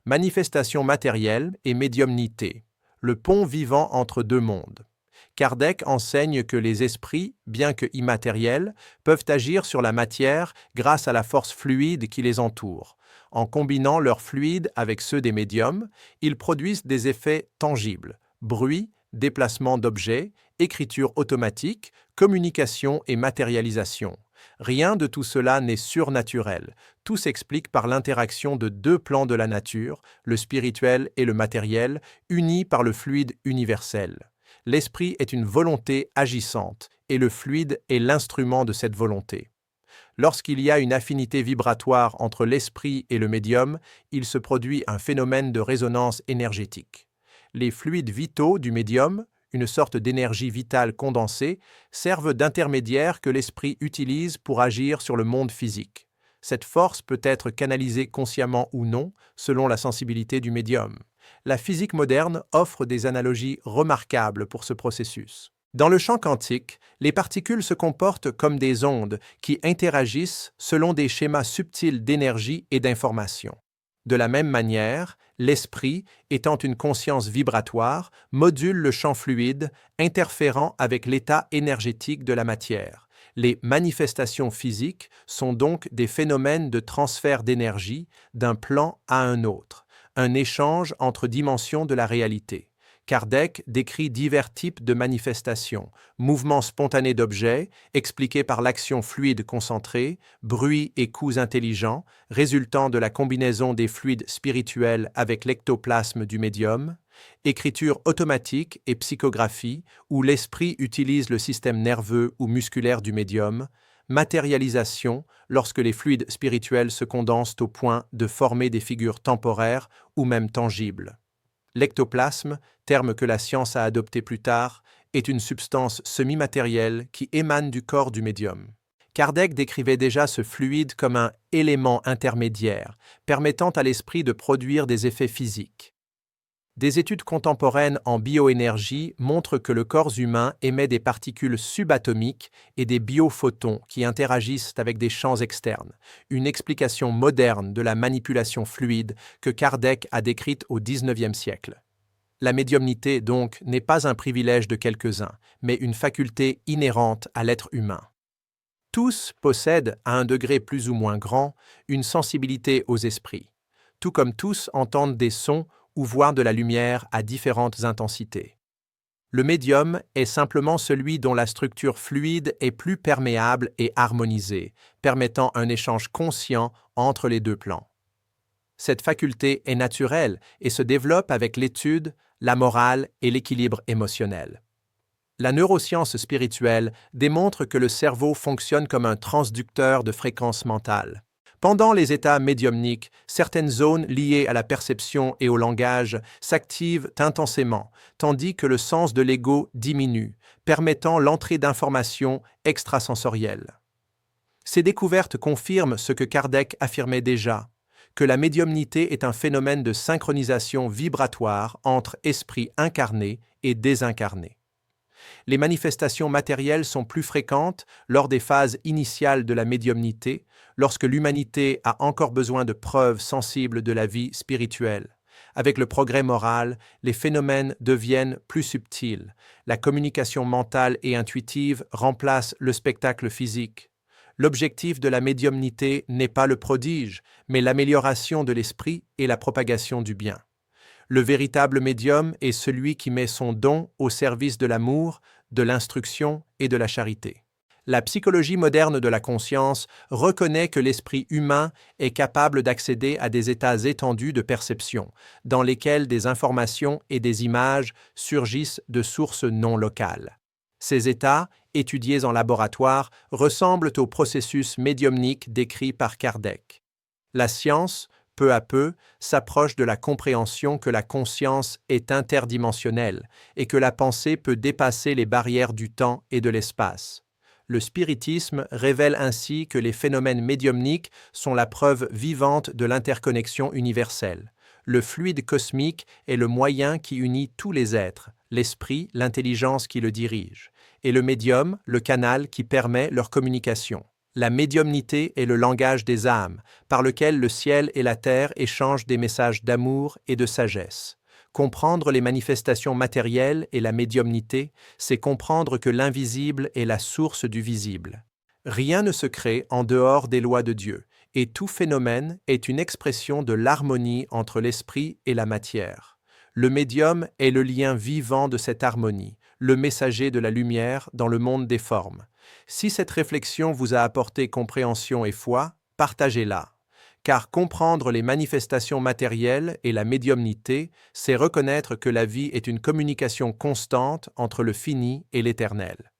Manifestation matérielle et médiumnité, le pont vivant entre deux mondes. Kardec enseigne que les esprits, bien que immatériels, peuvent agir sur la matière grâce à la force fluide qui les entoure. En combinant leurs fluides avec ceux des médiums, ils produisent des effets tangibles, bruit, déplacement d'objets, écriture automatique, communication et matérialisation. Rien de tout cela n'est surnaturel. Tout s'explique par l'interaction de deux plans de la nature, le spirituel et le matériel, unis par le fluide universel. L'esprit est une volonté agissante, et le fluide est l'instrument de cette volonté. Lorsqu'il y a une affinité vibratoire entre l'esprit et le médium, il se produit un phénomène de résonance énergétique. Les fluides vitaux du médium, une sorte d'énergie vitale condensée, servent d'intermédiaire que l'esprit utilise pour agir sur le monde physique. Cette force peut être canalisée consciemment ou non, selon la sensibilité du médium. La physique moderne offre des analogies remarquables pour ce processus. Dans le champ quantique, les particules se comportent comme des ondes qui interagissent selon des schémas subtils d'énergie et d'information. De la même manière, l'esprit, étant une conscience vibratoire, module le champ fluide, interférant avec l'état énergétique de la matière. Les manifestations physiques sont donc des phénomènes de transfert d'énergie d'un plan à un autre, un échange entre dimensions de la réalité. Kardec décrit divers types de manifestations, mouvements spontanés d'objets, expliqués par l'action fluide concentrée, bruits et coups intelligents, résultant de la combinaison des fluides spirituels avec l'ectoplasme du médium, écriture automatique et psychographie, où l'esprit utilise le système nerveux ou musculaire du médium, matérialisation, lorsque les fluides spirituels se condensent au point de former des figures temporaires ou même tangibles. L'ectoplasme, terme que la science a adopté plus tard, est une substance semi-matérielle qui émane du corps du médium. Kardec décrivait déjà ce fluide comme un élément intermédiaire, permettant à l'esprit de produire des effets physiques. Des études contemporaines en bioénergie montrent que le corps humain émet des particules subatomiques et des biophotons qui interagissent avec des champs externes, une explication moderne de la manipulation fluide que Kardec a décrite au XIXe siècle. La médiumnité, donc, n'est pas un privilège de quelques-uns, mais une faculté inhérente à l'être humain. Tous possèdent, à un degré plus ou moins grand, une sensibilité aux esprits, tout comme tous entendent des sons ou voir de la lumière à différentes intensités. Le médium est simplement celui dont la structure fluide est plus perméable et harmonisée, permettant un échange conscient entre les deux plans. Cette faculté est naturelle et se développe avec l'étude, la morale et l'équilibre émotionnel. La neuroscience spirituelle démontre que le cerveau fonctionne comme un transducteur de fréquences mentales. Pendant les états médiumniques, certaines zones liées à la perception et au langage s'activent intensément, tandis que le sens de l'ego diminue, permettant l'entrée d'informations extrasensorielles. Ces découvertes confirment ce que Kardec affirmait déjà, que la médiumnité est un phénomène de synchronisation vibratoire entre esprits incarnés et désincarnés. Les manifestations matérielles sont plus fréquentes lors des phases initiales de la médiumnité, lorsque l'humanité a encore besoin de preuves sensibles de la vie spirituelle. Avec le progrès moral, les phénomènes deviennent plus subtils. La communication mentale et intuitive remplace le spectacle physique. L'objectif de la médiumnité n'est pas le prodige, mais l'amélioration de l'esprit et la propagation du bien. Le véritable médium est celui qui met son don au service de l'amour, de l'instruction et de la charité. La psychologie moderne de la conscience reconnaît que l'esprit humain est capable d'accéder à des états étendus de perception, dans lesquels des informations et des images surgissent de sources non locales. Ces états, étudiés en laboratoire, ressemblent au processus médiumnique décrit par Kardec. La science, peu à peu, s'approche de la compréhension que la conscience est interdimensionnelle et que la pensée peut dépasser les barrières du temps et de l'espace. Le spiritisme révèle ainsi que les phénomènes médiumniques sont la preuve vivante de l'interconnexion universelle. Le fluide cosmique est le moyen qui unit tous les êtres, l'esprit, l'intelligence qui le dirige, et le médium, le canal qui permet leur communication. La médiumnité est le langage des âmes, par lequel le ciel et la terre échangent des messages d'amour et de sagesse. Comprendre les manifestations matérielles et la médiumnité, c'est comprendre que l'invisible est la source du visible. Rien ne se crée en dehors des lois de Dieu, et tout phénomène est une expression de l'harmonie entre l'esprit et la matière. Le médium est le lien vivant de cette harmonie, le messager de la lumière dans le monde des formes. Si cette réflexion vous a apporté compréhension et foi, partagez-la. Car comprendre les manifestations matérielles et la médiumnité, c'est reconnaître que la vie est une communication constante entre le fini et l'éternel.